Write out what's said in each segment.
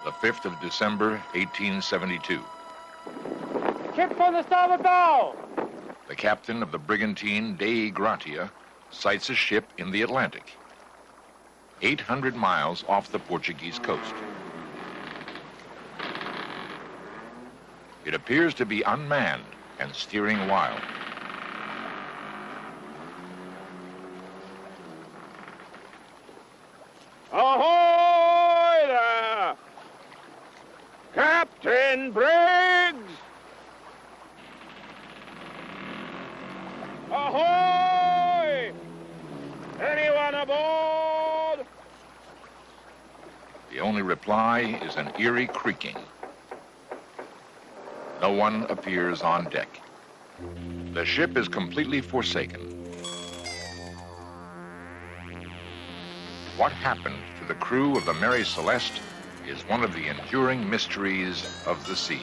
the 5th of December, 1872. Ship on the starboard bow! The captain of the brigantine Dei Gratia sights a ship in the Atlantic, 800 miles off the Portuguese coast. It appears to be unmanned and steering wild. Ahoy there! Captain Briggs! Ahoy! Anyone aboard? The only reply is an eerie creaking. No one appears on deck. The ship is completely forsaken. What happened to the crew of the Mary Celeste is one of the enduring mysteries of the sea.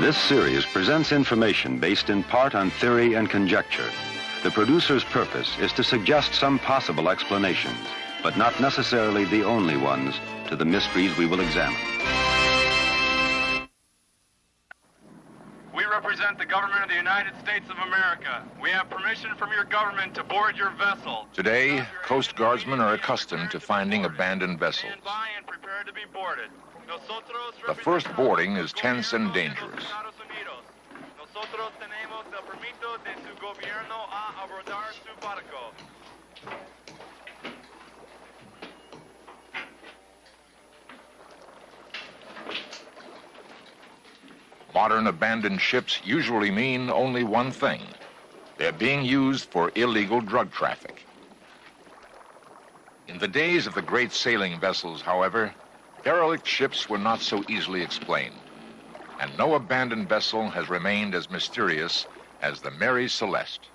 This series presents information based in part on theory and conjecture. The producer's purpose is to suggest some possible explanations, but not necessarily the only ones, to the mysteries we will examine. We represent the government of the United States of America. We have permission from your government to board your vessel. Today, Coast Guardsmen are accustomed to finding abandoned vessels. Stand by and prepare to be boarded. The first boarding is tense and dangerous. Nosotros tenemos el permiso de su gobierno a abordar su barco. Modern abandoned ships usually mean only one thing. They're being used for illegal drug traffic. In the days of the great sailing vessels, however, derelict ships were not so easily explained, and no abandoned vessel has remained as mysterious as the Mary Celeste.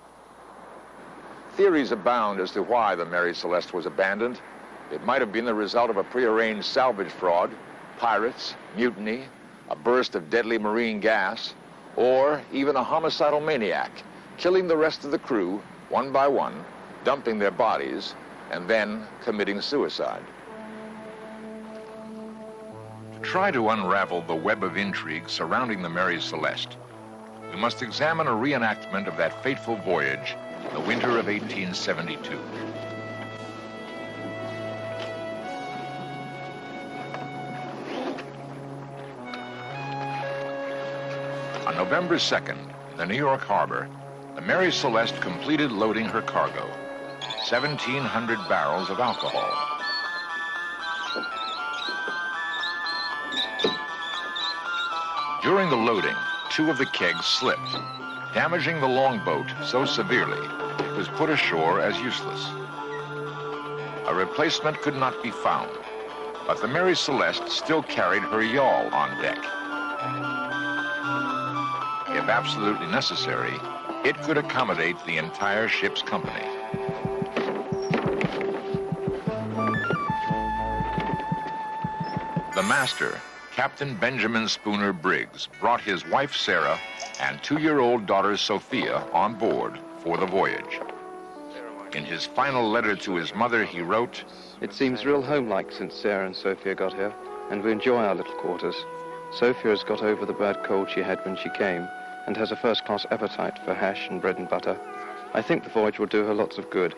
Theories abound as to why the Mary Celeste was abandoned. It might have been the result of a prearranged salvage fraud, pirates, mutiny, a burst of deadly marine gas, or even a homicidal maniac, killing the rest of the crew one by one, dumping their bodies, and then committing suicide. To try to unravel the web of intrigue surrounding the Mary Celeste, we must examine a reenactment of that fateful voyage in the winter of 1872. On November 2nd, in the New York harbor, the Mary Celeste completed loading her cargo, 1,700 barrels of alcohol. During the loading, 2 of the kegs slipped, damaging the longboat so severely it was put ashore as useless. A replacement could not be found, but the Mary Celeste still carried her yawl on deck. If absolutely necessary, it could accommodate the entire ship's company. The master, Captain Benjamin Spooner Briggs, brought his wife Sarah and 2-year-old daughter Sophia on board for the voyage. In his final letter to his mother, he wrote, "It seems real home-like since Sarah and Sophia got here, and we enjoy our little quarters. Sophia has got over the bad cold she had when she came, and has a first-class appetite for hash and bread and butter. I think the voyage will do her lots of good.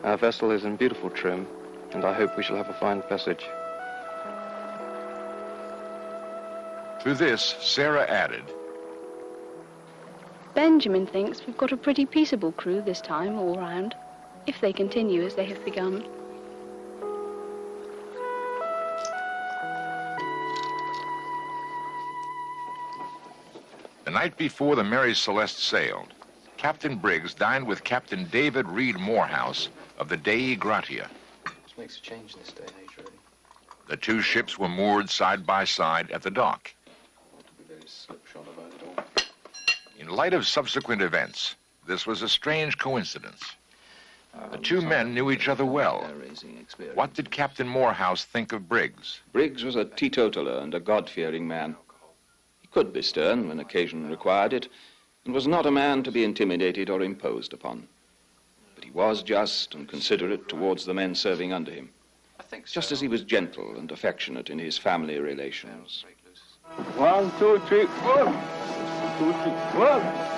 Our vessel is in beautiful trim, and I hope we shall have a fine passage." To this, Sarah added, "Benjamin thinks we've got a pretty peaceable crew this time all round, if they continue as they have begun." The night before the Mary Celeste sailed, Captain Briggs dined with Captain David Reed Morehouse of the Dei Gratia. This makes a change in this day and age, really. The 2 ships were moored side by side at the dock. slipshod about it all. In light of subsequent events, this was a strange coincidence. The two men knew each other well. What did Captain Morehouse think of Briggs? Briggs was a teetotaler and a God-fearing man. He could be stern when occasion required it, and was not a man to be intimidated or imposed upon. But he was just and considerate towards the men serving under him, just as he was gentle and affectionate in his family relations. 1, 2, 3, 4. 2, 3, 4.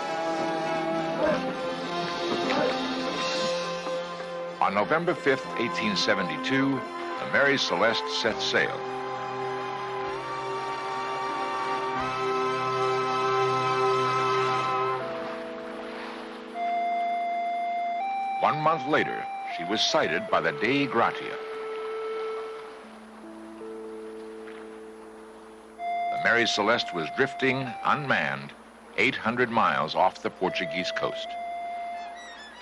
On November 5th, 1872, the Mary Celeste set sail. One month later, she was sighted by the Dei Gratia. The Mary Celeste was drifting, unmanned, 800 miles off the Portuguese coast.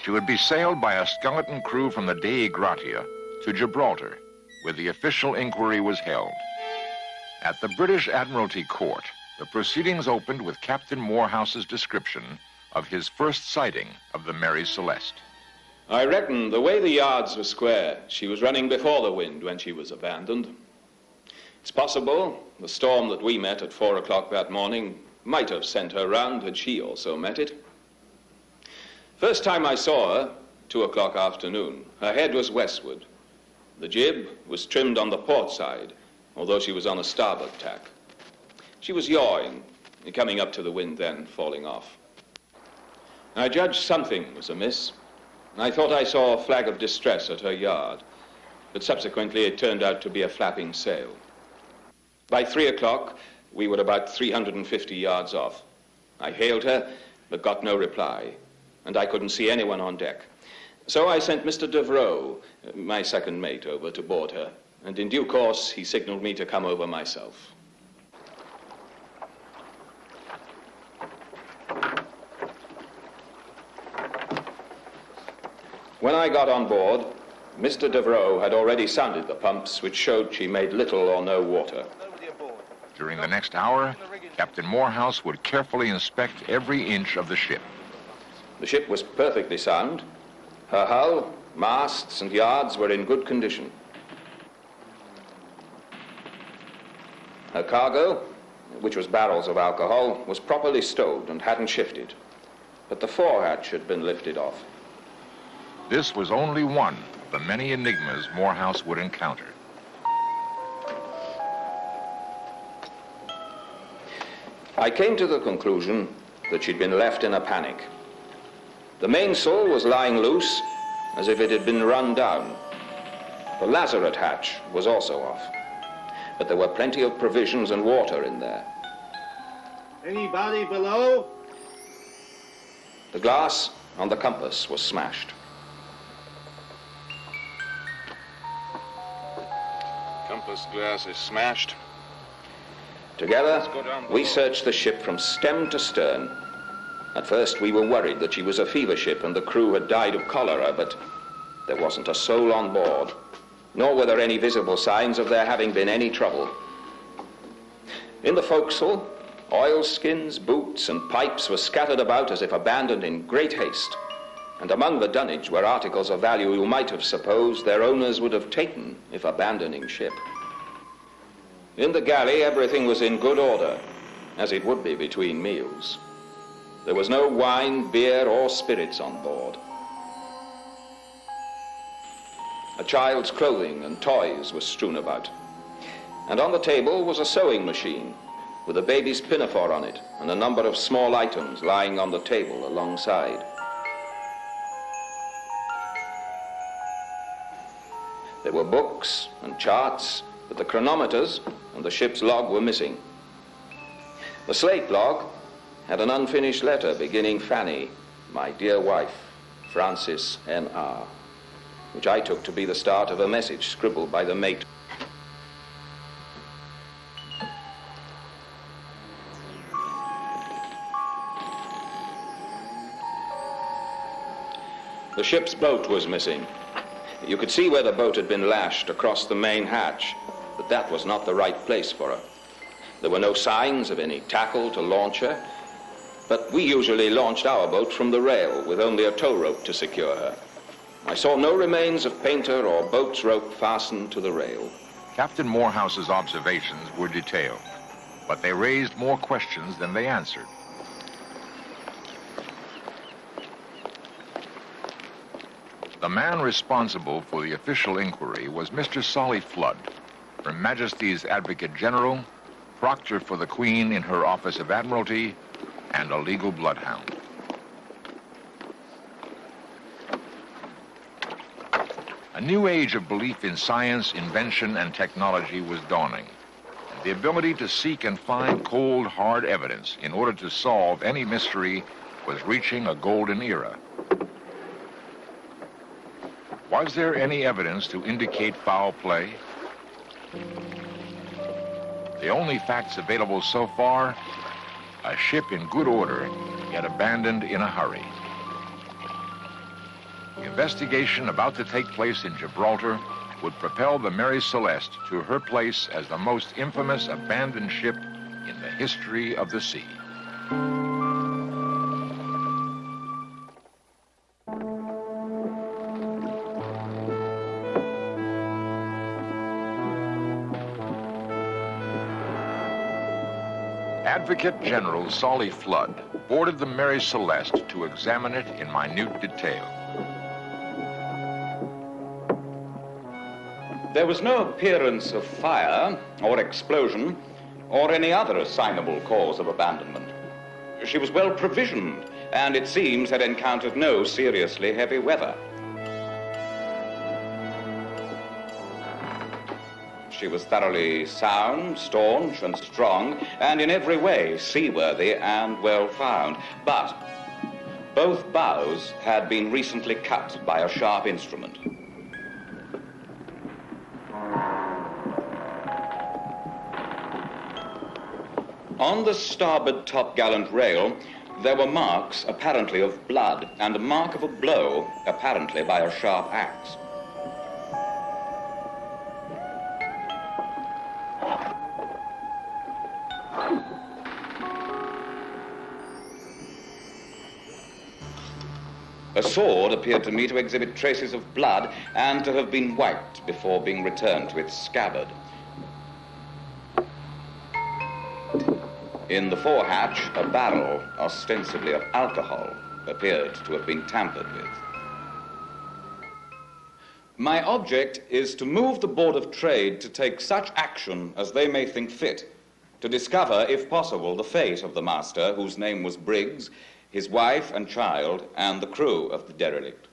She would be sailed by a skeleton crew from the Dei Gratia to Gibraltar, where the official inquiry was held. At the British Admiralty Court, the proceedings opened with Captain Morehouse's description of his first sighting of the Mary Celeste. I reckon the way the yards were square, she was running before the wind when she was abandoned. It's possible the storm that we met at 4 o'clock that morning might have sent her round had she also met it. First time I saw her, 2 o'clock afternoon, her head was westward. The jib was trimmed on the port side, although she was on a starboard tack. She was yawing, coming up to the wind then, falling off. I judged something was amiss. I thought I saw a flag of distress at her yard, but subsequently it turned out to be a flapping sail. By 3 o'clock, we were about 350 yards off. I hailed her, but got no reply, and I couldn't see anyone on deck. So I sent Mr. Devereux, my second mate, over to board her, and in due course he signaled me to come over myself. When I got on board, Mr. Devereux had already sounded the pumps, which showed she made little or no water. During the next hour, Captain Morehouse would carefully inspect every inch of the ship. The ship was perfectly sound. Her hull, masts, and yards were in good condition. Her cargo, which was barrels of alcohol, was properly stowed and hadn't shifted, but the forehatch had been lifted off. This was only one of the many enigmas Morehouse would encounter. I came to the conclusion that she'd been left in a panic. The mainsail was lying loose, as if it had been run down. The lazarette hatch was also off, but there were plenty of provisions and water in there. Anybody below? The glass on the compass was smashed. Compass glass is smashed. Together, we searched the ship from stem to stern. At first, we were worried that she was a fever ship and the crew had died of cholera, but there wasn't a soul on board, nor were there any visible signs of there having been any trouble. In the forecastle, oilskins, boots, and pipes were scattered about as if abandoned in great haste, and among the dunnage were articles of value you might have supposed their owners would have taken if abandoning ship. In the galley, everything was in good order, as it would be between meals. There was no wine, beer, or spirits on board. A child's clothing and toys were strewn about. And on the table was a sewing machine with a baby's pinafore on it and a number of small items lying on the table alongside. There were books and charts, but the chronometers and the ship's log were missing. The slate log had an unfinished letter beginning Fanny, my dear wife, Francis N.R., which I took to be the start of a message scribbled by the mate. The ship's boat was missing. You could see where the boat had been lashed across the main hatch, but that was not the right place for her. There were no signs of any tackle to launch her, but we usually launched our boat from the rail with only a tow rope to secure her. I saw no remains of painter or boat's rope fastened to the rail. Captain Morehouse's observations were detailed, but they raised more questions than they answered. The man responsible for the official inquiry was Mr. Solly Flood, Her Majesty's Advocate General, Proctor for the Queen in her Office of Admiralty, and a legal bloodhound. A new age of belief in science, invention, and technology was dawning. The ability to seek and find cold, hard evidence in order to solve any mystery was reaching a golden era. Was there any evidence to indicate foul play? The only facts available so far, a ship in good order, yet abandoned in a hurry. The investigation about to take place in Gibraltar would propel the Mary Celeste to her place as the most infamous abandoned ship in the history of the sea. Advocate General Solly Flood boarded the Mary Celeste to examine it in minute detail. There was no appearance of fire or explosion or any other assignable cause of abandonment. She was well provisioned and it seems had encountered no seriously heavy weather. She was thoroughly sound, staunch, and strong, and in every way seaworthy and well found. But both bows had been recently cut by a sharp instrument. On the starboard topgallant rail, there were marks apparently of blood and a mark of a blow, apparently by a sharp axe. A sword appeared to me to exhibit traces of blood and to have been wiped before being returned to its scabbard. In the forehatch, a barrel, ostensibly of alcohol, appeared to have been tampered with. My object is to move the Board of Trade to take such action as they may think fit, to discover, if possible, the fate of the master, whose name was Briggs, his wife and child, and the crew of the derelict.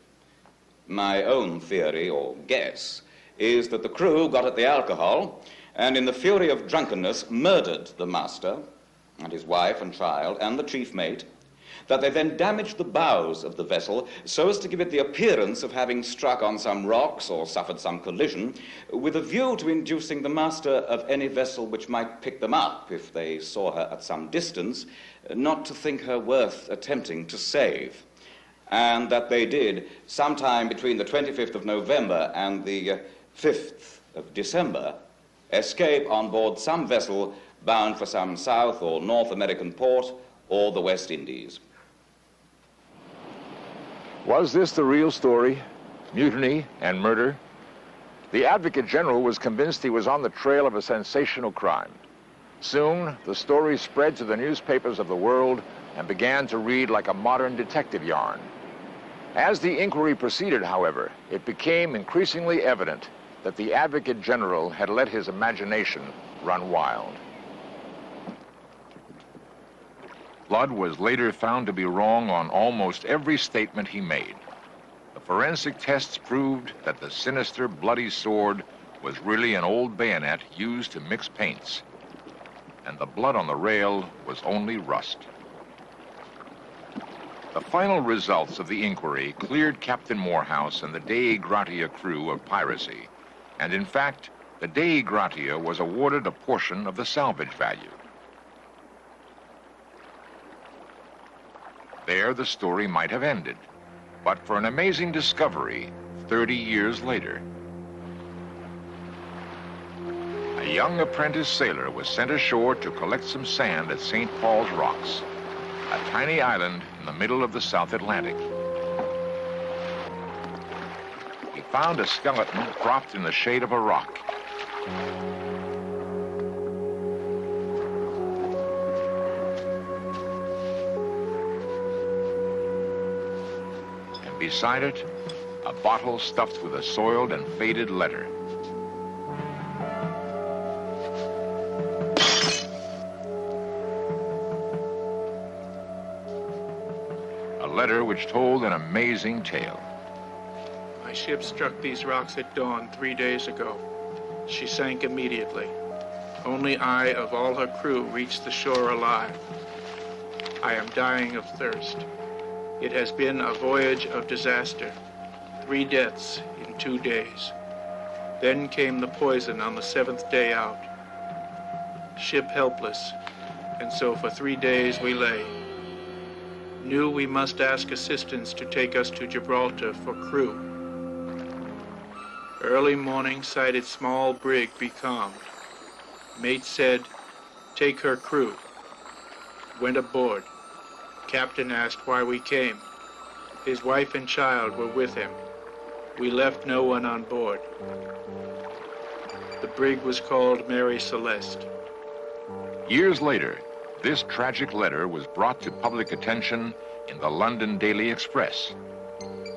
My own theory, or guess, is that the crew got at the alcohol and in the fury of drunkenness murdered the master and his wife and child and the chief mate, that they then damaged the bows of the vessel so as to give it the appearance of having struck on some rocks or suffered some collision, with a view to inducing the master of any vessel which might pick them up if they saw her at some distance, not to think her worth attempting to save. And that they did, sometime between the 25th of November and the 5th of December, escape on board some vessel bound for some South or North American port or the West Indies. Was this the real story? Mutiny and murder? The Advocate General was convinced he was on the trail of a sensational crime. Soon, the story spread to the newspapers of the world and began to read like a modern detective yarn. As the inquiry proceeded, however, it became increasingly evident that the Advocate General had let his imagination run wild. Flood was later found to be wrong on almost every statement he made. The forensic tests proved that the sinister, bloody sword was really an old bayonet used to mix paints, and the blood on the rail was only rust. The final results of the inquiry cleared Captain Morehouse and the Dei Gratia crew of piracy, and in fact, the Dei Gratia was awarded a portion of the salvage value. There, the story might have ended, but for an amazing discovery 30 years later. A A young apprentice sailor was sent ashore to collect some sand at St. Paul's Rocks, a tiny island in the middle of the South Atlantic. He found a skeleton propped in the shade of a rock. And beside it, a bottle stuffed with a soiled and faded letter. A letter which told an amazing tale. My ship struck these rocks at dawn 3 days ago. She sank immediately. Only I, of all her crew, reached the shore alive. I am dying of thirst. It has been a voyage of disaster. 3 deaths in 2 days. Then came the poison on the 7th day out. Ship helpless, and so for 3 days we lay. Knew we must ask assistance to take us to Gibraltar for crew. Early morning sighted small brig becalmed. Mate said, take her crew. Went aboard. Captain asked why we came. His wife and child were with him. We left no one on board. The brig was called Mary Celeste. Years later, this tragic letter was brought to public attention in the London Daily Express.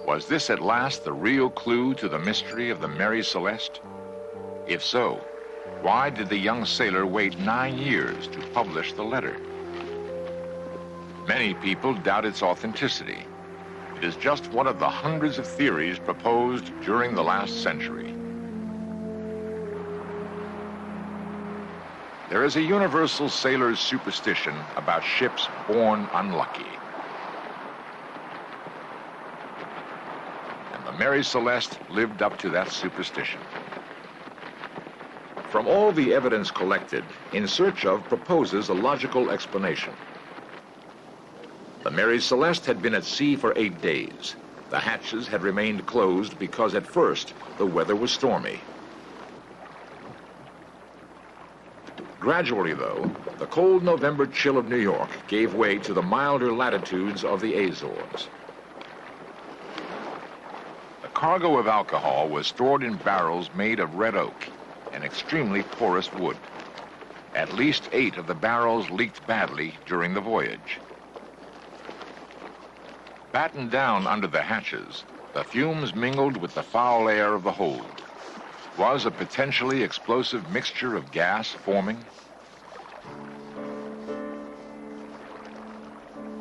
Was this at last the real clue to the mystery of the Mary Celeste? If so, why did the young sailor wait 9 years to publish the letter? Many people doubt its authenticity. It is just one of the hundreds of theories proposed during the last century. There is a universal sailor's superstition about ships born unlucky. And the Mary Celeste lived up to that superstition. From all the evidence collected, In Search Of proposes a logical explanation. The Mary Celeste had been at sea for 8 days. The hatches had remained closed because at first the weather was stormy. Gradually, though, the cold November chill of New York gave way to the milder latitudes of the Azores. The cargo of alcohol was stored in barrels made of red oak, an extremely porous wood. At least 8 of the barrels leaked badly during the voyage. Battened down under the hatches, the fumes mingled with the foul air of the hold. Was a potentially explosive mixture of gas forming?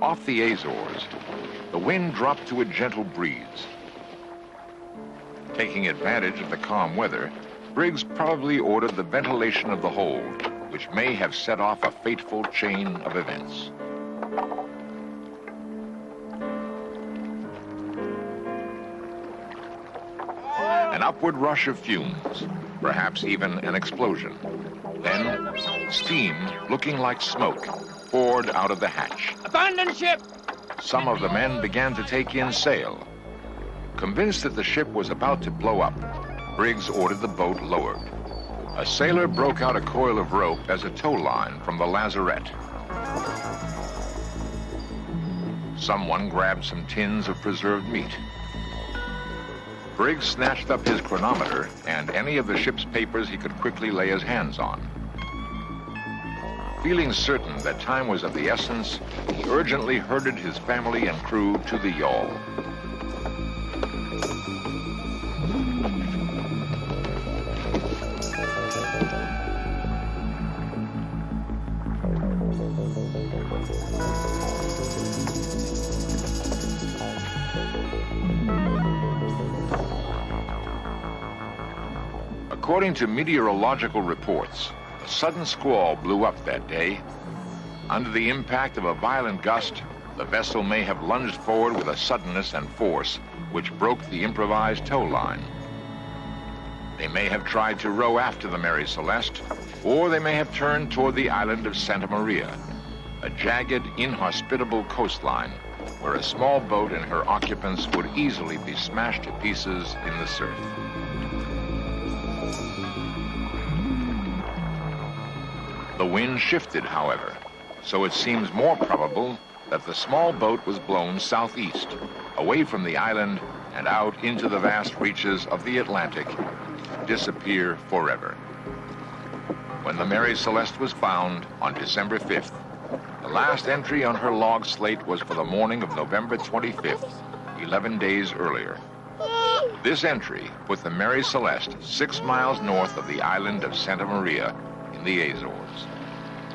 Off the Azores, the wind dropped to a gentle breeze. Taking advantage of the calm weather, Briggs probably ordered the ventilation of the hold, which may have set off a fateful chain of events. An upward rush of fumes, perhaps even an explosion. Then, steam, looking like smoke, poured out of the hatch. Abandon ship! Some of the men began to take in sail. Convinced that the ship was about to blow up, Briggs ordered the boat lowered. A sailor broke out a coil of rope as a tow line from the lazarette. Someone grabbed some tins of preserved meat. Briggs snatched up his chronometer and any of the ship's papers he could quickly lay his hands on. Feeling certain that time was of the essence, he urgently herded his family and crew to the yawl. According to meteorological reports, a sudden squall blew up that day. Under the impact of a violent gust, the vessel may have lunged forward with a suddenness and force which broke the improvised tow line. They may have tried to row after the Mary Celeste, or they may have turned toward the island of Santa Maria, a jagged, inhospitable coastline where a small boat and her occupants would easily be smashed to pieces in the surf. The wind shifted, however, so it seems more probable that the small boat was blown southeast, away from the island and out into the vast reaches of the Atlantic, to disappear forever. When the Mary Celeste was found on December 5th, the last entry on her log slate was for the morning of November 25th, 11 days earlier. This entry put the Mary Celeste 6 miles north of the island of Santa Maria in the Azores.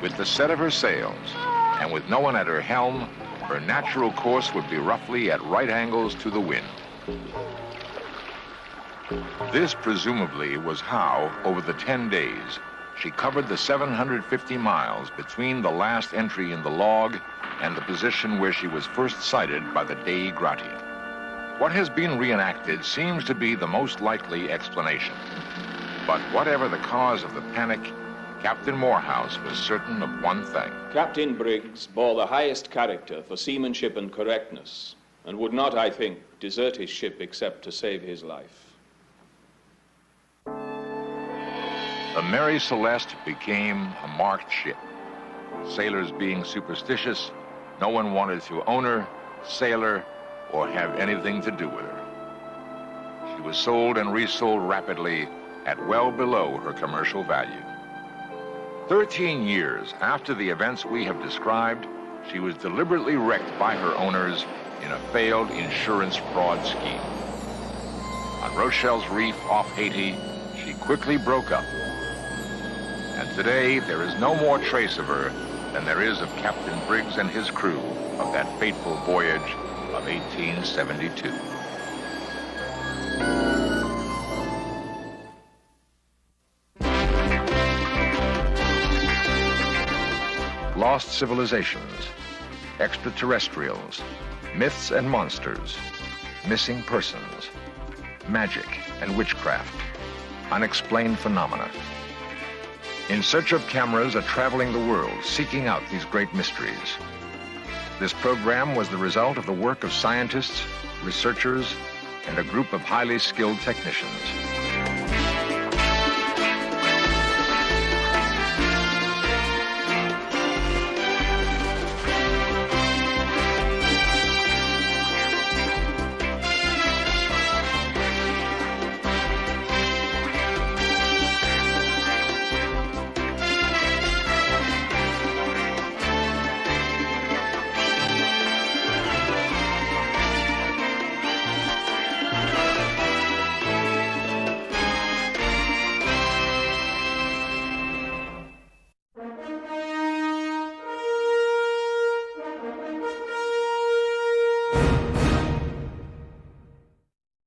With the set of her sails, and with no one at her helm, her natural course would be roughly at right angles to the wind. This presumably was how, over the 10 days, she covered the 750 miles between the last entry in the log and the position where she was first sighted by the Dei Grati. What has been reenacted seems to be the most likely explanation. But whatever the cause of the panic, Captain Morehouse was certain of one thing. Captain Briggs bore the highest character for seamanship and correctness, and would not, I think, desert his ship except to save his life. The Mary Celeste became a marked ship. Sailors being superstitious, no one wanted to own her, sail her, or have anything to do with her. She was sold and resold rapidly at well below her commercial value. 13 years after the events we have described, she was deliberately wrecked by her owners in a failed insurance fraud scheme. On Rochelle's Reef off Haiti, she quickly broke up. And today, there is no more trace of her than there is of Captain Briggs and his crew of that fateful voyage of 1872. Lost civilizations, extraterrestrials, myths and monsters, missing persons, magic and witchcraft, unexplained phenomena. In Search of Cameras are traveling the world, seeking out these great mysteries. This program was the result of the work of scientists, researchers, and a group of highly skilled technicians.